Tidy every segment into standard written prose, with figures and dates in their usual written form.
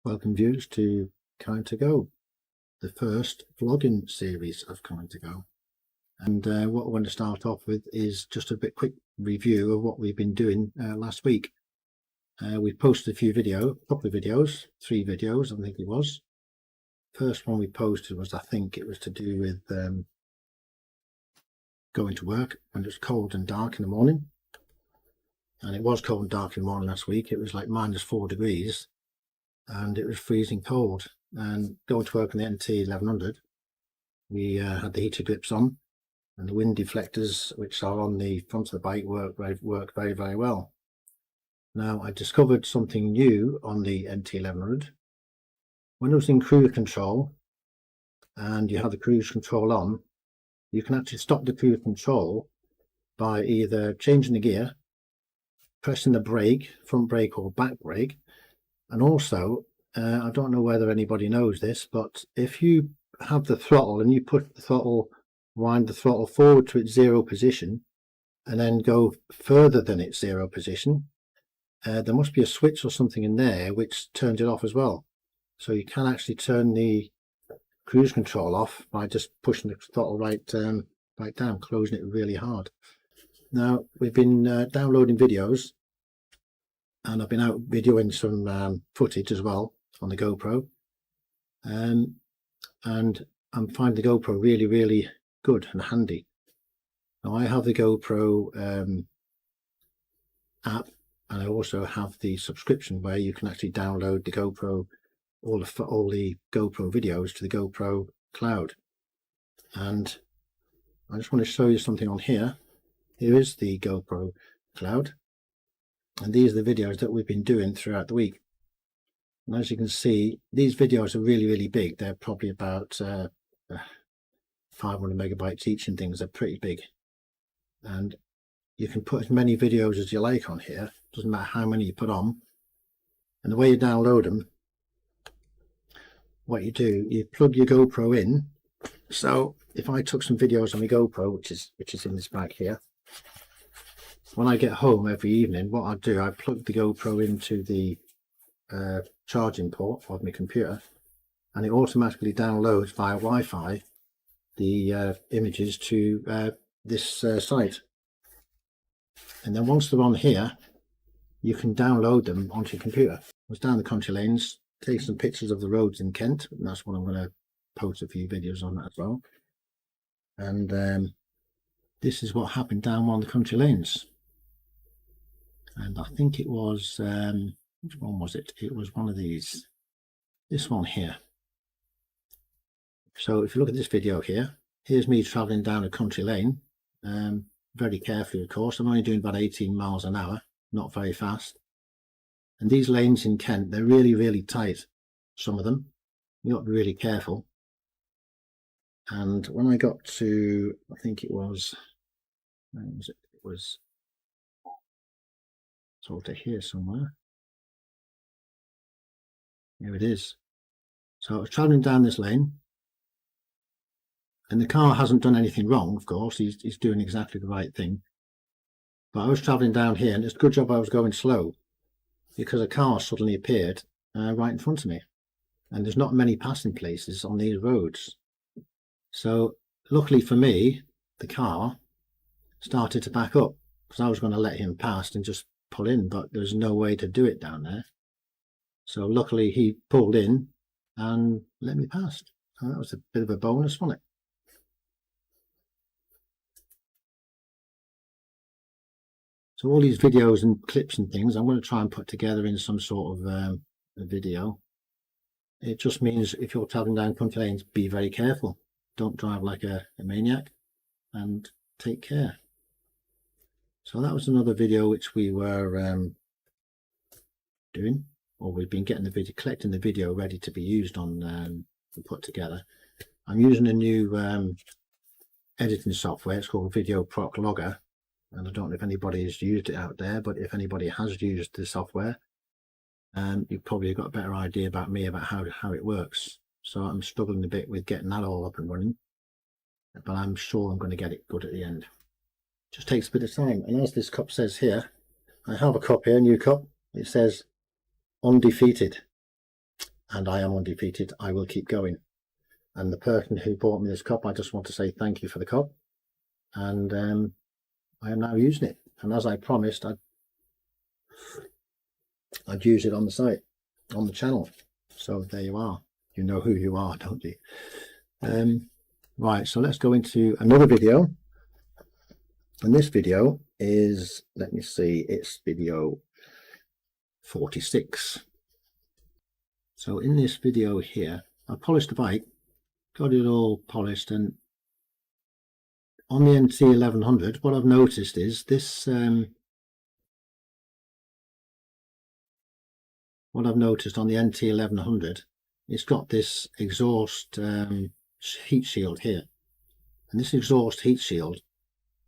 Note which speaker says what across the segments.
Speaker 1: Welcome viewers to Kime to Go, the first vlogging series of Kime to Go. And what I want to start off with is just a quick review of what we've been doing last week. We posted a couple of videos, 3 videos I think it was. First one we posted was, I think it was to do with going to work when it was cold and dark in the morning. And it was cold and dark in the morning last week. It was like -4 degrees. And it was freezing cold, and going to work on the NT 1100 we had the heater grips on, and the wind deflectors which are on the front of the bike work very well. Now I discovered something new on the NT 1100. When it was in cruise control and you have the cruise control on, you can actually stop the cruise control by either changing the gear, pressing the brake, front brake or back brake. And also, I don't know whether anybody knows this, but if you have the throttle and you wind the throttle forward to its 0 position and then go further than its 0 position, there must be a switch or something in there which turns it off as well. So you can actually turn the cruise control off by just pushing the throttle right down, closing it really hard. Now, we've been downloading videos, and I've been out videoing some footage as well on the GoPro, and I'm finding the GoPro really good and handy. Now I have the GoPro app, and I also have the subscription where you can actually download the GoPro, all the GoPro videos to the GoPro cloud. And I just want to show you something on here. Here is the GoPro cloud. And these are the videos that we've been doing throughout the week. And as you can see, these videos are really big. They're probably about 500 megabytes each and things. They're pretty big. And you can put as many videos as you like on here. Doesn't matter how many you put on. And the way you download them, what you do, you plug your GoPro in. So if I took some videos on my GoPro, which is in this bag here, when I get home every evening, what I do, I plug the GoPro into the charging port of my computer, and it automatically downloads via Wi-Fi the images to this site. And then once they're on here, you can download them onto your computer. I was down the country lanes, take some pictures of the roads in Kent, and that's what I'm going to post a few videos on that as well. And this is what happened down one of the country lanes. And I think it was, which one was it? It was one of these, this one here. So if you look at this video here, here's me traveling down a country lane, very carefully of course. I'm only doing about 18 miles an hour, not very fast. And these lanes in Kent, they're really tight, some of them. You've got to be really careful. And when I got to, I think it was, where was it? It was sort of here somewhere. Here it is. So I was traveling down this lane, and the car hasn't done anything wrong, of course. He's doing exactly the right thing. But I was traveling down here, and it's a good job I was going slow, because a car suddenly appeared right in front of me, and there's not many passing places on these roads. So luckily for me, the car started to back up, because I was going to let him pass and just pull in, but there's no way to do it down there. So luckily he pulled in and let me pass. So that was a bit of a bonus, wasn't it? So all these videos and clips and things I'm going to try and put together in some sort of a video. It just means if you're traveling down country lanes, be very careful. Don't drive like a maniac, and take care. So that was another video which we were doing, or we've been getting the video, collecting the video ready to be used on and put together. I'm using a new editing software. It's called Video Proc Logger, and I don't know if anybody has used it out there, but if anybody has used the software, you've probably got a better idea about me about how it works. So I'm struggling a bit with getting that all up and running, but I'm sure I'm going to get it good at the end. Just takes a bit of time. And as this cup says here, I have a cup here, a new cup. It says undefeated. and I am undefeated. I will keep going. And the person who bought me this cup, I just want to say thank you for the cup. And I am now using it. And as I promised, I'd use it on the site, on the channel. So there you are. You know who you are, don't you? Right, so let's go into another video. And this video is, let me see, it's video 46. So in this video here, I polished the bike, got it all polished, and on the NT 1100, what I've noticed is this, what I've noticed on the NT 1100, it's got this exhaust heat shield here. And this exhaust heat shield,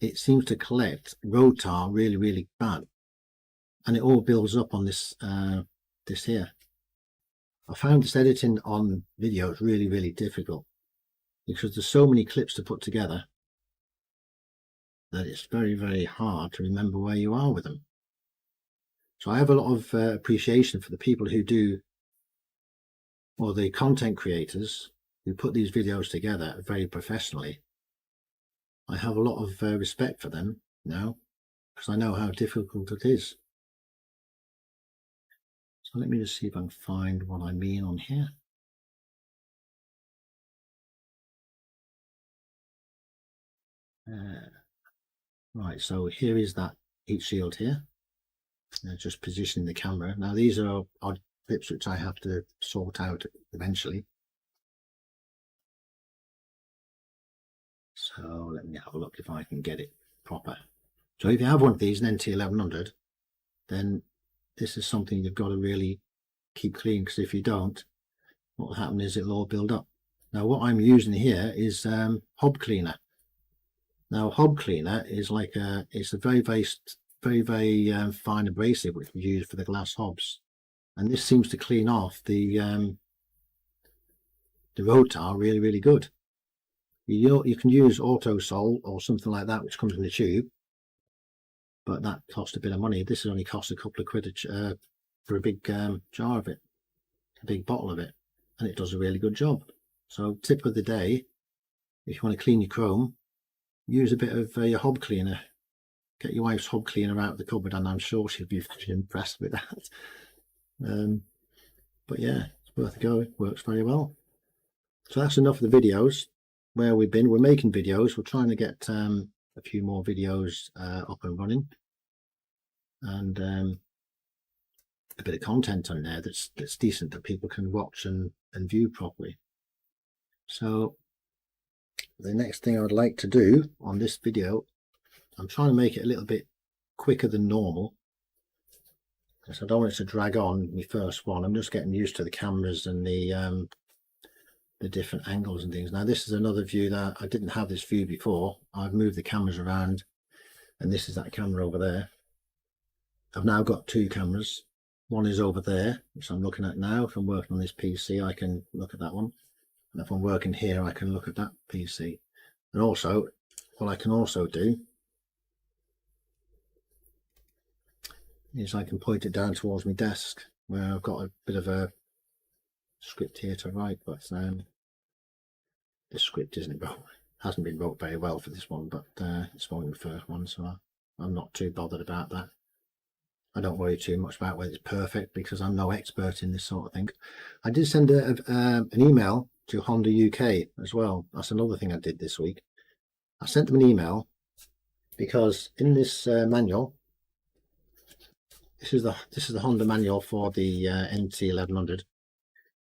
Speaker 1: it seems to collect road tar really, really bad. And it all builds up on this, this here. I found this editing on videos really, really difficult because there's so many clips to put together that it's very, very hard to remember where you are with them. So I have a lot of appreciation for the people who do, or the content creators who put these videos together very professionally. I have a lot of respect for them now because I know how difficult it is. So let me just see if I can find what I mean on here. Right, so here is that heat shield here. Just positioning the camera. Now these are odd clips which I have to sort out eventually. So let me have a look if I can get it proper. So if you have one of these, an NT 1100, then this is something you've got to really keep clean, because if you don't, what will happen is it'll all build up. Now what I'm using here is hob cleaner. Now hob cleaner is like it's a very fine abrasive which we use for the glass hobs, and this seems to clean off the road tar really, really good. You can use auto sol or something like that which comes in the tube, but that costs a bit of money. This only costs a couple of quid for a big jar of it, a big bottle of it, and it does a really good job. So tip of the day, if you want to clean your chrome, use a bit of your hob cleaner. Get your wife's hob cleaner out of the cupboard and I'm sure she'll be very impressed with that. But yeah, it's worth a go. It works very well. So that's enough of the videos. Where we've been, we're making videos. We're trying to get a few more videos up and running, and a bit of content on there that's decent that people can watch and view properly. So the next thing I would like to do on this video, I'm trying to make it a little bit quicker than normal, because I don't want it to drag on my first one. I'm just getting used to the cameras and the different angles and things. Now this is another view that I didn't have this view before. I've moved the cameras around, and this is that camera over there. I've now got two cameras. One is over there, which I'm looking at now. If I'm working on this PC, I can look at that one, and if I'm working here, I can look at that PC. And also, what I can also do is I can point it down towards my desk, where I've got a bit of a script here to write, but this script hasn't been wrote very well for this one, but it's only the first one, so I'm not too bothered about that. I don't worry too much about whether it's perfect because I'm no expert in this sort of thing. I did send an email to Honda UK as well. That's another thing I did this week. I sent them an email because in this manual, this is the Honda manual for the NT 1100,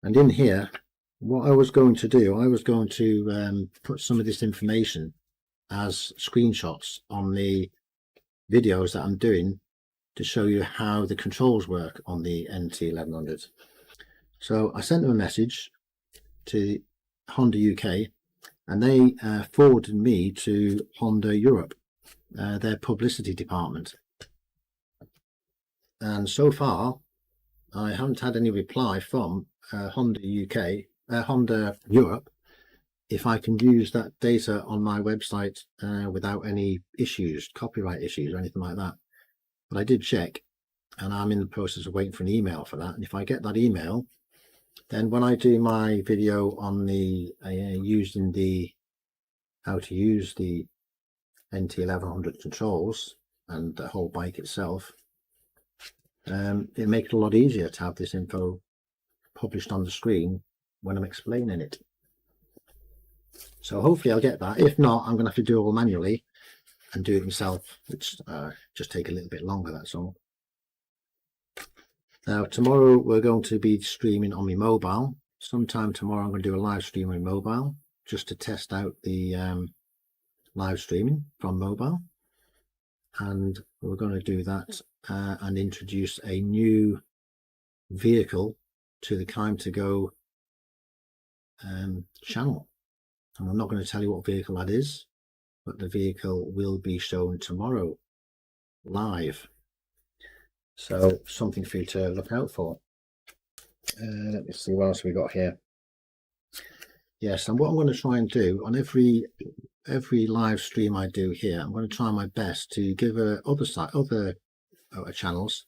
Speaker 1: and in here, what I was going to do, I was going to put some of this information as screenshots on the videos that I'm doing to show you how the controls work on the NT 1100. So I sent them a message to Honda UK, and they forwarded me to Honda Europe, their publicity department. And so far, I haven't had any reply from Honda Europe, if I can use that data on my website without any issues, copyright issues or anything like that. But I did check, and I'm in the process of waiting for an email for that. And if I get that email, Then when I do my video on the using the how to use the NT1100 controls and the whole bike itself, it makes it a lot easier to have this info published on the screen when I'm explaining it. So hopefully I'll get that. If not, I'm going to have to do it all manually and do it myself, which just take a little bit longer, that's all. Now tomorrow we're going to be streaming on my mobile. Sometime tomorrow I'm going to do a live stream on mobile just to test out the live streaming from mobile, and we're going to do that and introduce a new vehicle to the Kime to Go channel. And I'm not going to tell you what vehicle that is, but the vehicle will be shown tomorrow live, so something for you to look out for. Let me see what else we got here. Yes, and what I'm going to try and do on every live stream I do here, I'm going to try my best to give other channels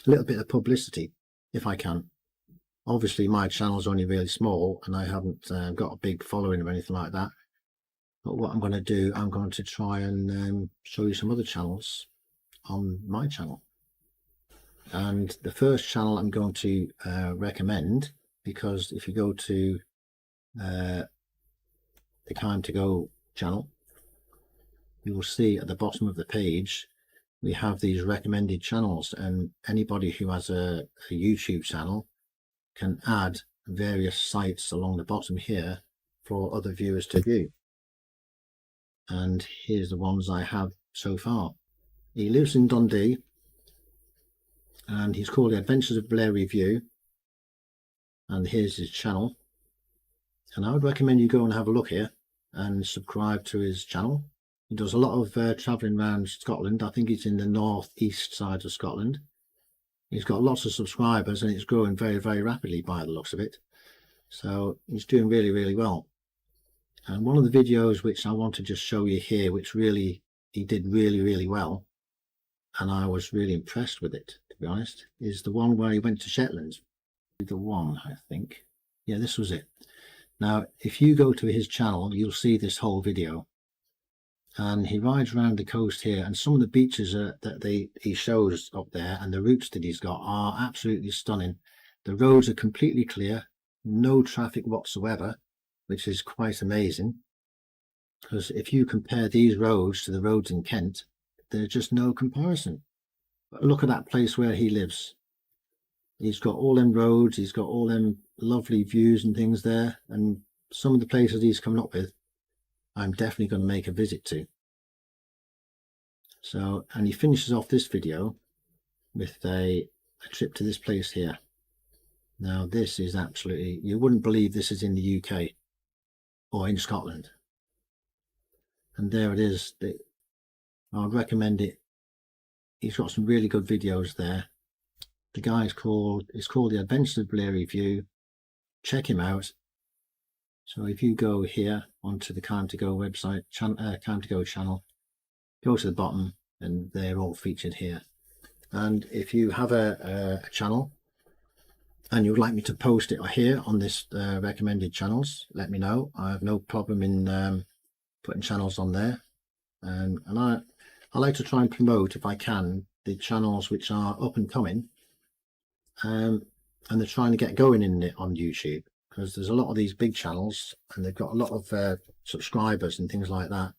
Speaker 1: a little bit of publicity if I can. Obviously my channel's only really small and I haven't got a big following or anything like that, but what I'm going to do, I'm going to try and show you some other channels on my channel. And the first channel I'm going to recommend, because if you go to the Kime to Go channel, you will see at the bottom of the page we have these recommended channels, and anybody who has a YouTube channel can add various sites along the bottom here for other viewers to view. And here's the ones I have so far. He lives in Dundee and he's called The Adventures of Blair Review, and here's his channel. And I would recommend you go and have a look here and subscribe to his channel. He does a lot of travelling around Scotland. I think he's in the northeast side of Scotland. He's got lots of subscribers and it's growing very, very rapidly by the looks of it. So he's doing really, really well. And one of the videos which I want to just show you here, which really, he did really, really well, and I was really impressed with it, to be honest, is the one where he went to Shetland. The one, I think. Yeah, this was it. Now, if you go to his channel, you'll see this whole video. And he rides around the coast here, and some of the beaches that he shows up there and the routes that he's got are absolutely stunning. The roads are completely clear, no traffic whatsoever, which is quite amazing. Because if you compare these roads to the roads in Kent, there's just no comparison. But look at that place where he lives. He's got all them roads, he's got all them lovely views and things there, and some of the places he's coming up with, I'm definitely going to make a visit to. So, and he finishes off this video with a trip to this place here. Now this is absolutely, you wouldn't believe this is in the UK or in Scotland. And there it is. I would recommend it. He's got some really good videos there. The guy is called The Adventures of Blair Review. Check him out. So if you go here onto the Kime to Go website, Kime to Go channel, go to the bottom and they're all featured here. And if you have a channel and you would like me to post it here on this recommended channels, let me know. I have no problem in putting channels on there. And I like to try and promote, if I can, the channels which are up and coming, and they're trying to get going in it on YouTube, because there's a lot of these big channels and they've got a lot of subscribers and things like that,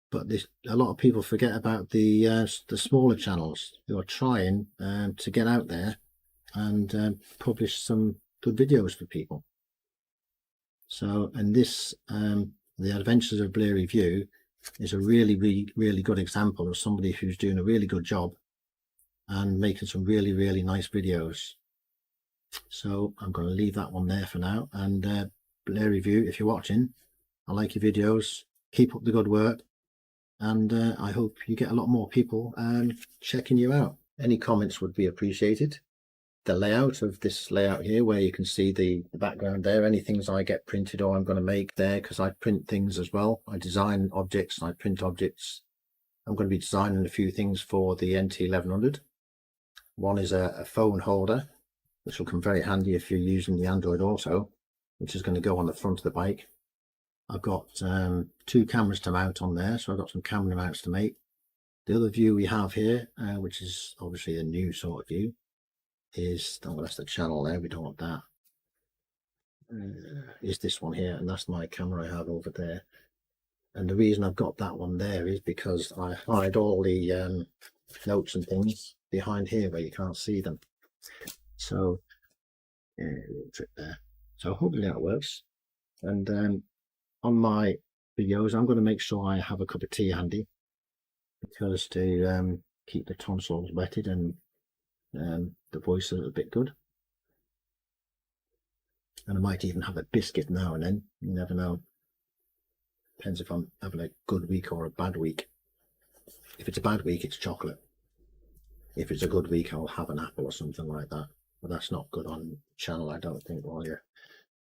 Speaker 1: but a lot of people forget about the smaller channels who are trying to get out there and publish some good videos for people. So, and this The Adventures of Blair Review is a really good example of somebody who's doing a really good job and making some really nice videos. So I'm going to leave that one there for now. And Blair Review, if you're watching, I like your videos, keep up the good work, and I hope you get a lot more people checking you out. Any comments would be appreciated. The layout of this layout here, where you can see the background there, any things I get printed or I'm going to make there, because I print things as well. I design objects and I print objects. I'm going to be designing a few things for the NT1100. One is a phone holder, which will come very handy if you're using the Android Auto, which is going to go on the front of the bike. I've got 2 cameras to mount on there, so I've got some camera mounts to make. The other view we have here, which is obviously a new sort of view, is, oh, that's the channel there, we don't want that, is this one here, and that's my camera I have over there. And the reason I've got that one there is because I hide all the notes and things behind here where you can't see them. So, little trick there. So hopefully that works. And on my videos, I'm going to make sure I have a cup of tea handy, because to keep the tonsils wetted and the voice a little bit good. And I might even have a biscuit now and then, you never know. Depends if I'm having a good week or a bad week. If it's a bad week, it's chocolate. If it's a good week, I'll have an apple or something like that. But that's not good on the channel, I don't think, while you're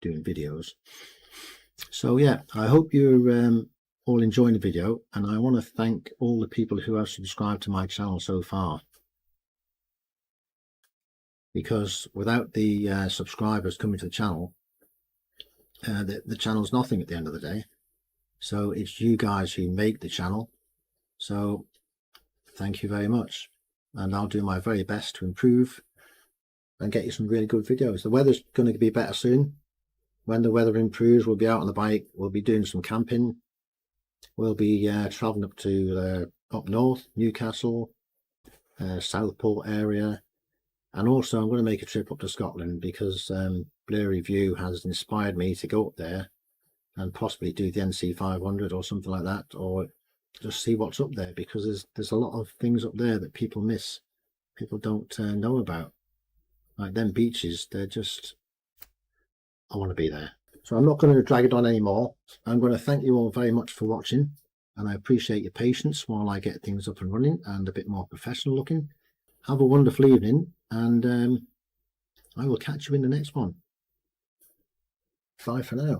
Speaker 1: doing videos. So yeah, I hope you're all enjoying the video, and I want to thank all the people who have subscribed to my channel so far. Because without the subscribers coming to the channel, the channel's nothing at the end of the day. So it's you guys who make the channel. So thank you very much. And I'll do my very best to improve and get you some really good videos. The weather's going to be better soon. When the weather improves, we'll be out on the bike. We'll be doing some camping. We'll be travelling up to up north, Newcastle, Southport area. And also I'm going to make a trip up to Scotland, because Blurry View has inspired me to go up there and possibly do the NC 500 or something like that, or just see what's up there, because there's a lot of things up there that people miss, people don't know about. Like them beaches, they're just, I want to be there. So I'm not going to drag it on anymore. I'm going to thank you all very much for watching, and I appreciate your patience while I get things up and running and a bit more professional looking. Have a wonderful evening, and I will catch you in the next one. Bye for now.